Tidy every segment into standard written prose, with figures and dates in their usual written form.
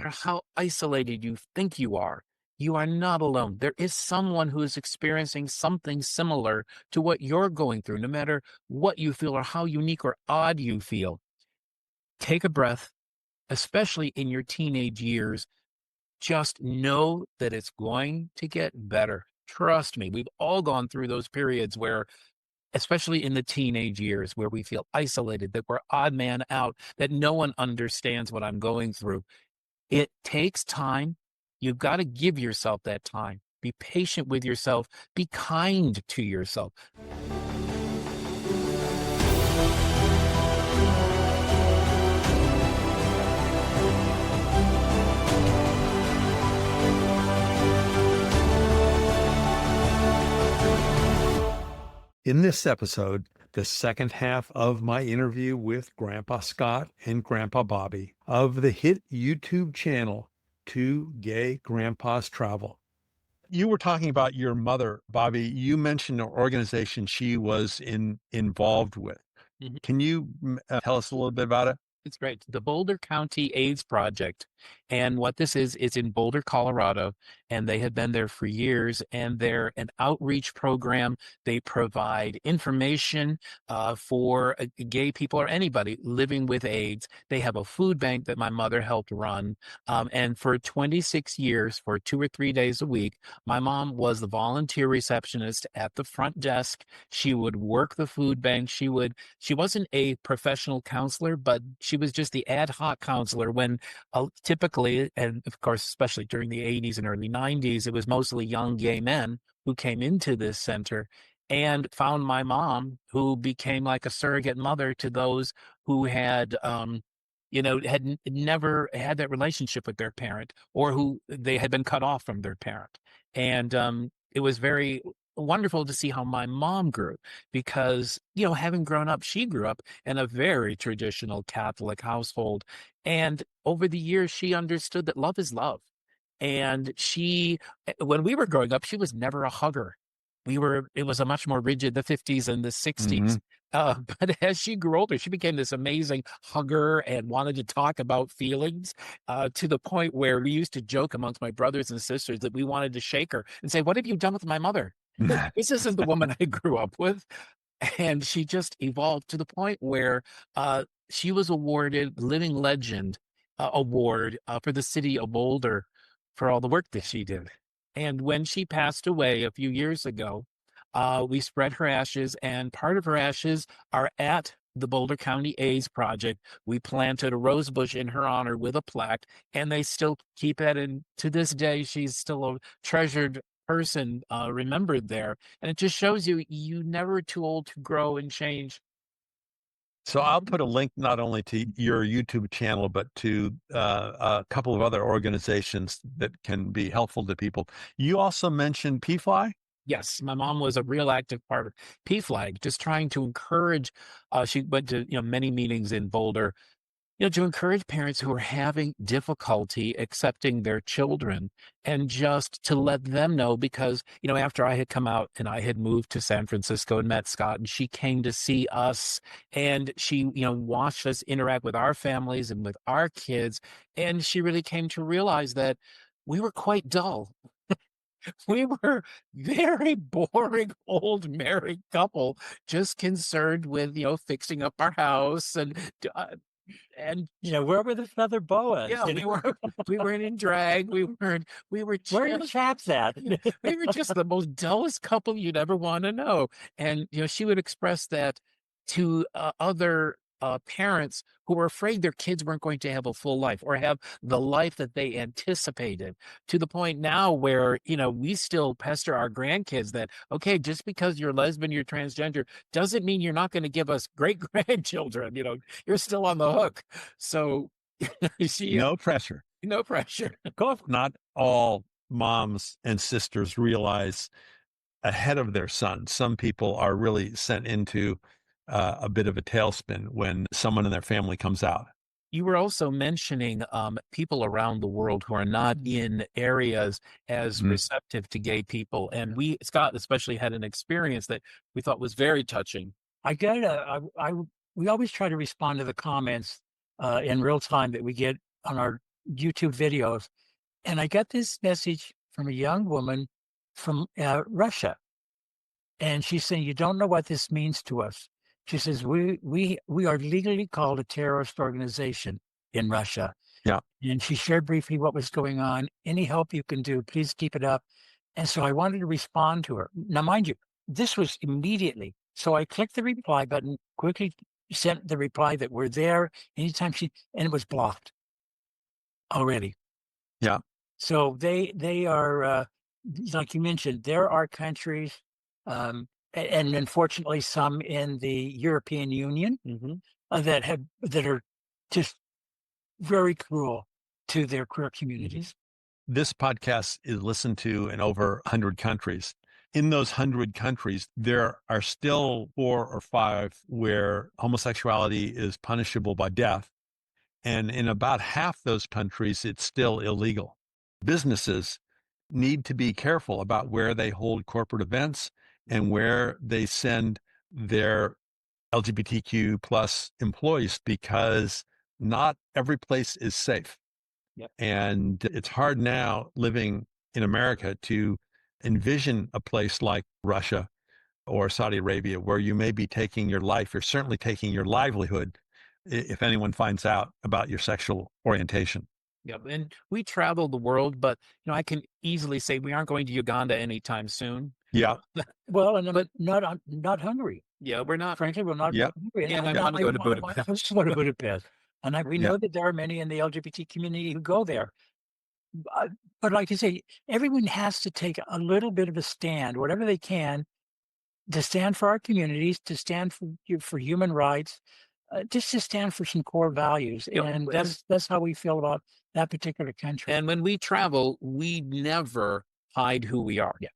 matter how isolated you think you are not alone. There is someone who is experiencing something similar to what you're going through, no matter what you feel or how unique or odd you feel. Take a breath, especially in your teenage years. Just know that it's going to get better. Trust me, we've all gone through those periods where, especially in the teenage years, where we feel isolated, that we're odd man out, that no one understands what I'm going through. It takes time. You've got to give yourself that time. Be patient with yourself. Be kind to yourself. In this episode, the second half of my interview with Grandpa Scott and Grandpa Bobby of the hit YouTube channel, Two Gay Grandpas Travel. You were talking about your mother, Bobby. You mentioned an organization she was involved with. Mhm. Can you tell us a little bit about it? It's great. The Boulder County AIDS Project. And what this is, it's in Boulder, Colorado, and they have been there for years. And they're an outreach program. They provide information for gay people or anybody living with AIDS. They have a food bank that my mother helped run. And for 26 years, for 2 or 3 days a week, my mom was the volunteer receptionist at the front desk. She would work the food bank. She wasn't a professional counselor, but she was just the ad hoc counselor when typically, and of course, especially during the 80s and early 90s, it was mostly young gay men who came into this center and found my mom, who became like a surrogate mother to those who had, never had that relationship with their parent, or who they had been cut off from their parent. And it was very wonderful to see how my mom grew, because, having grown up, she grew up in a very traditional Catholic household. And over the years, she understood that love is love. And when we were growing up, she was never a hugger. It was a much more rigid, the 50s and the 60s. But as she grew older, she became this amazing hugger and wanted to talk about feelings, to the point where we used to joke amongst my brothers and sisters that we wanted to shake her and say, "What have you done with my mother? This isn't the woman I grew up with." And she just evolved to the point where she was awarded Living Legend Award for the city of Boulder for all the work that she did. And when she passed away a few years ago, we spread her ashes, and part of her ashes are at the Boulder County AIDS Project. We planted a rose bush in her honor with a plaque, and they still keep that. And to this day, she's still a treasured person remembered there. And it just shows you never too old to grow and change. So I'll put a link not only to your YouTube channel, but to a couple of other organizations that can be helpful to people. You also mentioned PFLY? Yes, my mom was a real active part of PFLAG, just trying to encourage. She went to many meetings in Boulder, to encourage parents who are having difficulty accepting their children, and just to let them know, because, after I had come out and I had moved to San Francisco and met Scott, and she came to see us, and she, watched us interact with our families and with our kids. And she really came to realize that we were quite dull. We were very boring old married couple, just concerned with, fixing up our house and where were the feather boas? yeah, we weren't in drag. We were just, Where are your chaps at? we were just the most dullest couple you'd ever want to know. And she would express that to other parents who were afraid their kids weren't going to have a full life or have the life that they anticipated, to the point now where, we still pester our grandkids that, okay, just because you're lesbian, you're transgender, doesn't mean you're not going to give us great grandchildren. You're still on the hook. So No pressure. no pressure. Not all moms and sisters realize ahead of their son. Some people are really sent into a bit of a tailspin when someone in their family comes out. You were also mentioning people around the world who are not in areas as receptive to gay people. And Scott especially, had an experience that we thought was very touching. We always try to respond to the comments in real time that we get on our YouTube videos, and I got this message from a young woman from Russia, and she's saying, "You don't know what this means to us." She says, "We are legally called a terrorist organization in Russia." Yeah. And she shared briefly what was going on. Any help you can do, please keep it up. And so I wanted to respond to her. Now, mind you, this was immediately. So I clicked the reply button, quickly sent the reply that we're there anytime and it was blocked already. Yeah. So they are, like you mentioned, there are countries, and unfortunately some in the European Union that are just very cruel to their queer communities. This podcast is listened to in over 100 countries. In those 100 countries, there are still 4 or 5 where homosexuality is punishable by death. And in about half those countries, it's still illegal. Businesses need to be careful about where they hold corporate events and where they send their LGBTQ plus employees, because not every place is safe. Yep. And it's hard now living in America to envision a place like Russia or Saudi Arabia where you may be taking your life, you're certainly taking your livelihood if anyone finds out about your sexual orientation. Yeah, and we travel the world, but I can easily say we aren't going to Uganda anytime soon. Yeah. Well, and not Hungary. Yeah, we're not. Frankly, we're not Yeah. Hungary. Yeah, and I want to go to Budapest. I just want to Budapest. And we Yeah. know that there are many in the LGBT community who go there. But like you say, everyone has to take a little bit of a stand, whatever they can, to stand for our communities, to stand for human rights, just to stand for some core values. Yeah, And that's how we feel about that particular country. And when we travel, we never hide who we are. Yeah.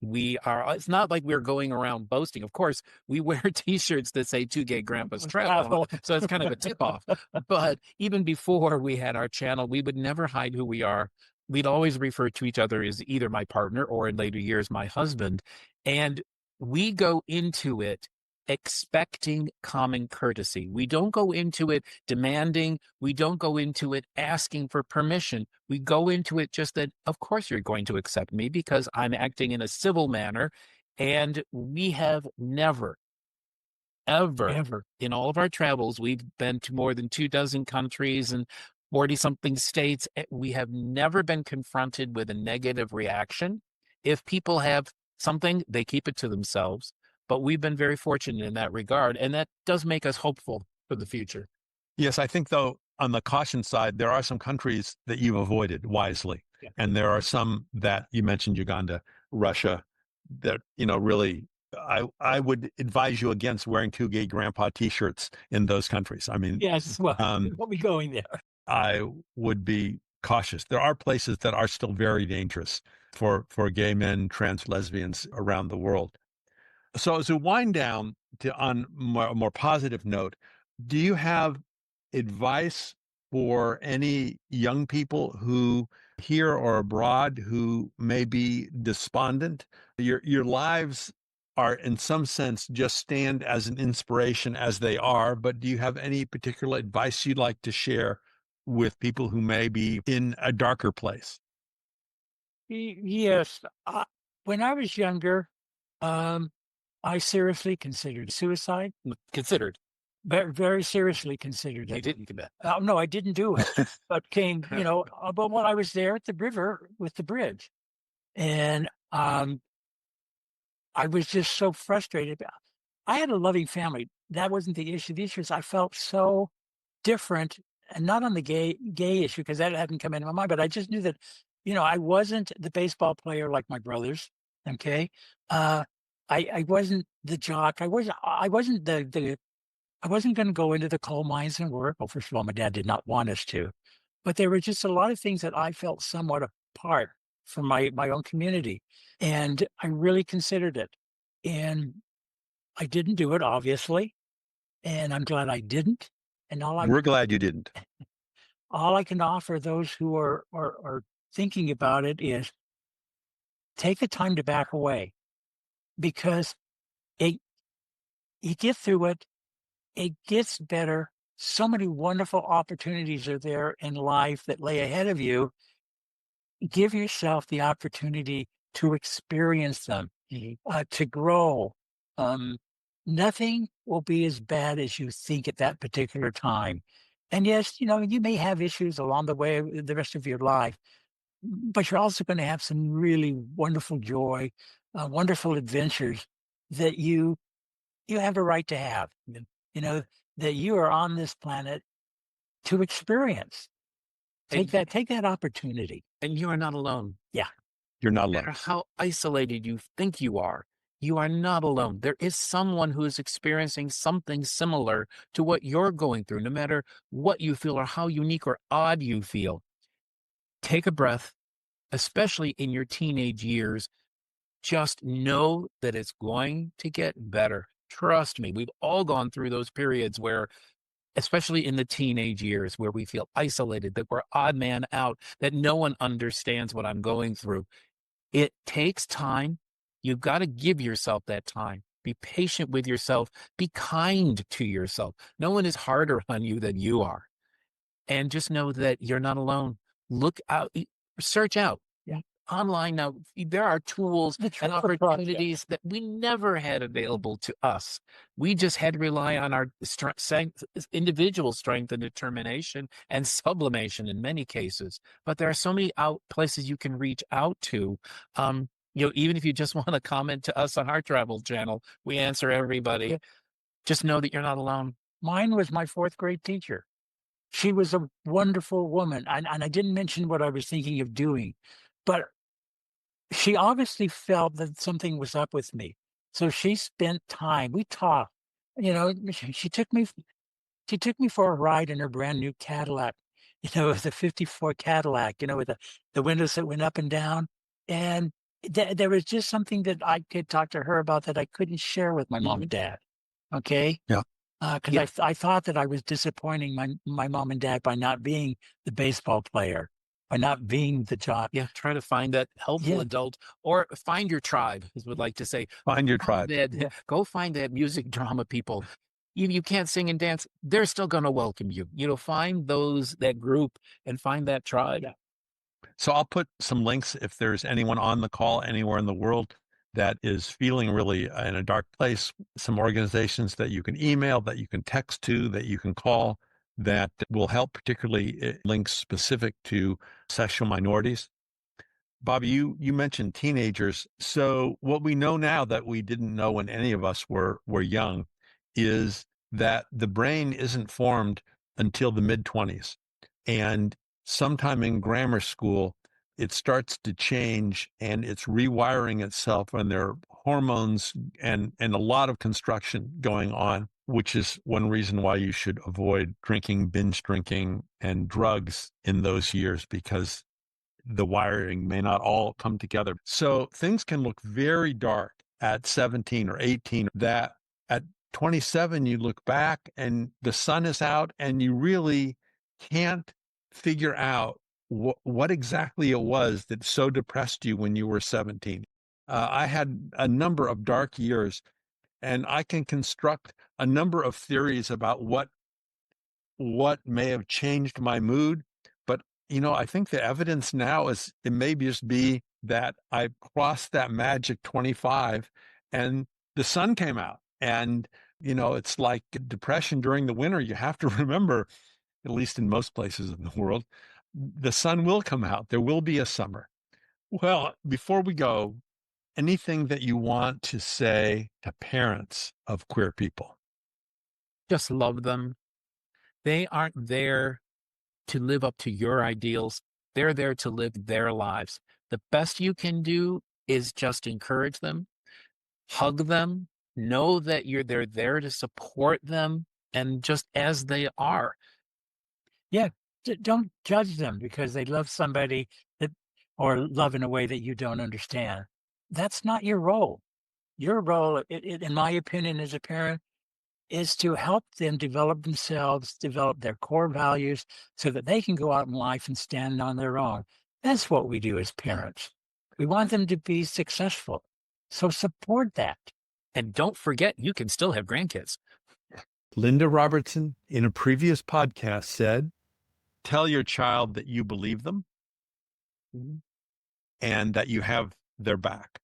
We are, it's not like we're going around boasting. Of course, we wear t-shirts that say "Two Gay Grandpas Travel." So it's kind of a tip off. But even before we had our channel, we would never hide who we are. We'd always refer to each other as either my partner or in later years, my husband. And we go into it expecting common courtesy. We don't go into it demanding. We don't go into it asking for permission. We go into it just that, of course, you're going to accept me because I'm acting in a civil manner. And we have never, ever in all of our travels, we've been to more than 24 countries and 40 something states. We have never been confronted with a negative reaction. If people have something, they keep it to themselves. But we've been very fortunate in that regard, and that does make us hopeful for the future. Yes, I think, though, on the caution side, there are some countries that you've avoided wisely. Yeah. And there are some that you mentioned, Uganda, Russia, that, really, I would advise you against wearing Two Gay Grandpa t-shirts in those countries. I mean, Yes, well, we'll be going there. I would be cautious. There are places that are still very dangerous for gay men, trans lesbians around the world. So as we wind down on a more positive note, do you have advice for any young people who here or abroad who may be despondent? Your lives are in some sense just stand as an inspiration as they are, but do you have any particular advice you'd like to share with people who may be in a darker place? Yes. When I was younger, I seriously considered suicide. Considered. Very, very seriously considered You it. didn't commit. No, I didn't do it. But but when I was there at the river with the bridge, and I was just so frustrated. I had a loving family. That wasn't the issue. The issue is I felt so different, and not on the gay issue because that hadn't come into my mind. But I just knew that, I wasn't the baseball player like my brothers. Okay, I wasn't the jock. I wasn't I wasn't going to go into the coal mines and work. Well, first of all, my dad did not want us to, but there were just a lot of things that I felt somewhat apart from my own community, and I really considered it, and I didn't do it, obviously, and I'm glad I didn't. And We're glad you didn't. all I can offer those who are thinking about it is take the time to back away, because it you get through it. It gets better So many wonderful opportunities are there in life that lay ahead of you. Give yourself the opportunity to experience them, to grow. Um, Nothing will be as bad as you think at that particular time. And yes, you may have issues along the way the rest of your life, but you're also going to have some really wonderful joy, wonderful adventures that you have a right to have. You know that you are on this planet to experience. And Take that opportunity. and you are not alone. Yeah. You're not No alone. matter how isolated you think you are not alone. There is someone who is experiencing something similar to what you're going through, no matter what you feel or how unique or odd you feel. Take a breath, especially in your teenage years. Just know that it's going to get better. Trust me, we've all gone through those periods where, especially in the teenage years, where we feel isolated, that we're odd man out, that no one understands what I'm going through. It takes time. You've got to give yourself that time. Be patient with yourself. Be kind to yourself. No one is harder on you than you are. And just know that you're not alone. Look out, search out. Yeah. Online now, there are tools The and Trevor Project. opportunities that we never had available to us. We just had to rely on our individual strength and determination and sublimation in many cases. But there are so many places you can reach out to. Even if you just want to comment to us on our travel channel, we answer everybody. Yeah. Just know that you're not alone. Mine was my fourth grade teacher. She was a wonderful woman. And I didn't mention what I was thinking of doing, but she obviously felt that something was up with me. So she spent time. We talked. She took me for a ride in her brand new Cadillac. It was a '54 Cadillac. With the windows that went up and down. And there was just something that I could talk to her about that I couldn't share with my mom and dad. Okay. Yeah. Because I thought that I was disappointing my mom and dad by not being the baseball player, by not being the jock. Yeah, try to find that helpful Yeah. adult, or find your tribe, as we'd like to say. Find your tribe. Yeah. Go find that music drama people. You can't sing and dance, they're still going to welcome you. Find that group and find that tribe. Yeah. So I'll put some links if there's anyone on the call anywhere in the world that is feeling really in a dark place, some organizations that you can email, that you can text to, that you can call, that will help, particularly links specific to sexual minorities. Bobby, you mentioned teenagers. So what we know now that we didn't know when any of us were young is that the brain isn't formed until the mid-20s. And sometime in grammar school, it starts to change and it's rewiring itself, and there are hormones and a lot of construction going on, which is one reason why you should avoid drinking, binge drinking, and drugs in those years, because the wiring may not all come together. So things can look very dark at 17 or 18, that at 27, you look back and the sun is out and you really can't figure out what exactly it was that so depressed you when you were 17. I had a number of dark years, and I can construct a number of theories about what may have changed my mood. But, I think the evidence now is it may just be that I crossed that magic 25 and the sun came out. And, it's like depression during the winter. You have to remember, at least in most places in the world, the sun will come out. There will be a summer. Well, before we go, anything that you want to say to parents of queer people? Just love them. They aren't there to live up to your ideals. They're there to live their lives. The best you can do is just encourage them, hug them, know that they're there to support them, and just as they are. Yeah. Don't judge them because they love somebody or love in a way that you don't understand. That's not your role. Your role, in my opinion, as a parent, is to help them develop themselves, develop their core values so that they can go out in life and stand on their own. That's what we do as parents. We want them to be successful. So support that. And don't forget, you can still have grandkids. Linda Robertson, in a previous podcast, said, tell your child that you believe them and that you have their back.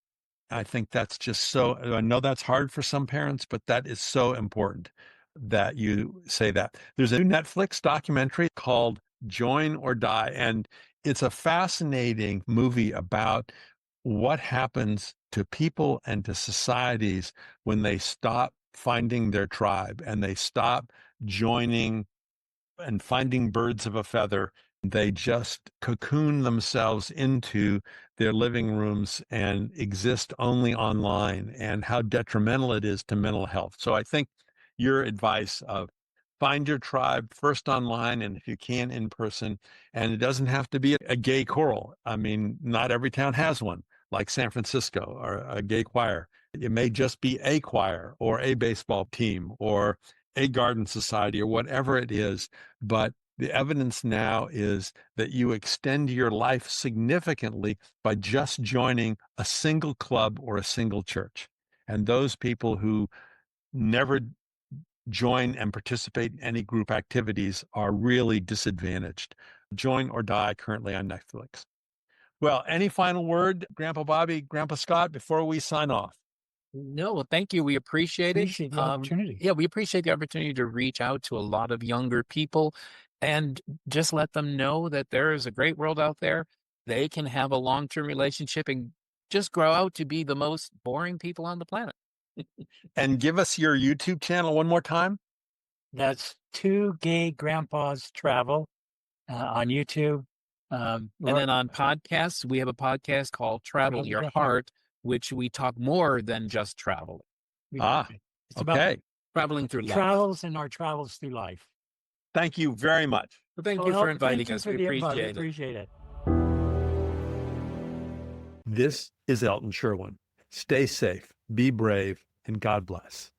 I think that's just so, I know that's hard for some parents, but that is so important that you say that. There's a new Netflix documentary called Join or Die, and it's a fascinating movie about what happens to people and to societies when they stop finding their tribe and they stop joining and finding birds of a feather. They just cocoon themselves into their living rooms and exist only online, and how detrimental it is to mental health. So I think your advice of find your tribe first online, and if you can in person, and it doesn't have to be a gay choral. I mean, not every town has one, like San Francisco, or a gay choir. It may just be a choir or a baseball team or a garden society or whatever it is. But the evidence now is that you extend your life significantly by just joining a single club or a single church. And those people who never join and participate in any group activities are really disadvantaged. Join or Die, currently on Netflix. Well, any final word, Grandpa Bobby, Grandpa Scott, before we sign off? No, well, thank you. We appreciate it. Appreciate the opportunity. Yeah, we appreciate the opportunity to reach out to a lot of younger people and just let them know that there is a great world out there. They can have a long-term relationship and just grow out to be the most boring people on the planet. And give us your YouTube channel one more time. That's Two Gay Grandpas Travel on YouTube. And then on podcasts, we have a podcast called Travel Your Heart, which we talk more than just travel. It's about Okay. Traveling through life. travels and our travels through life. Thank you very much. Well, thank you for inviting us. We appreciate appreciate it. it. This is Elton Sherwin. Stay safe, be brave, and God bless.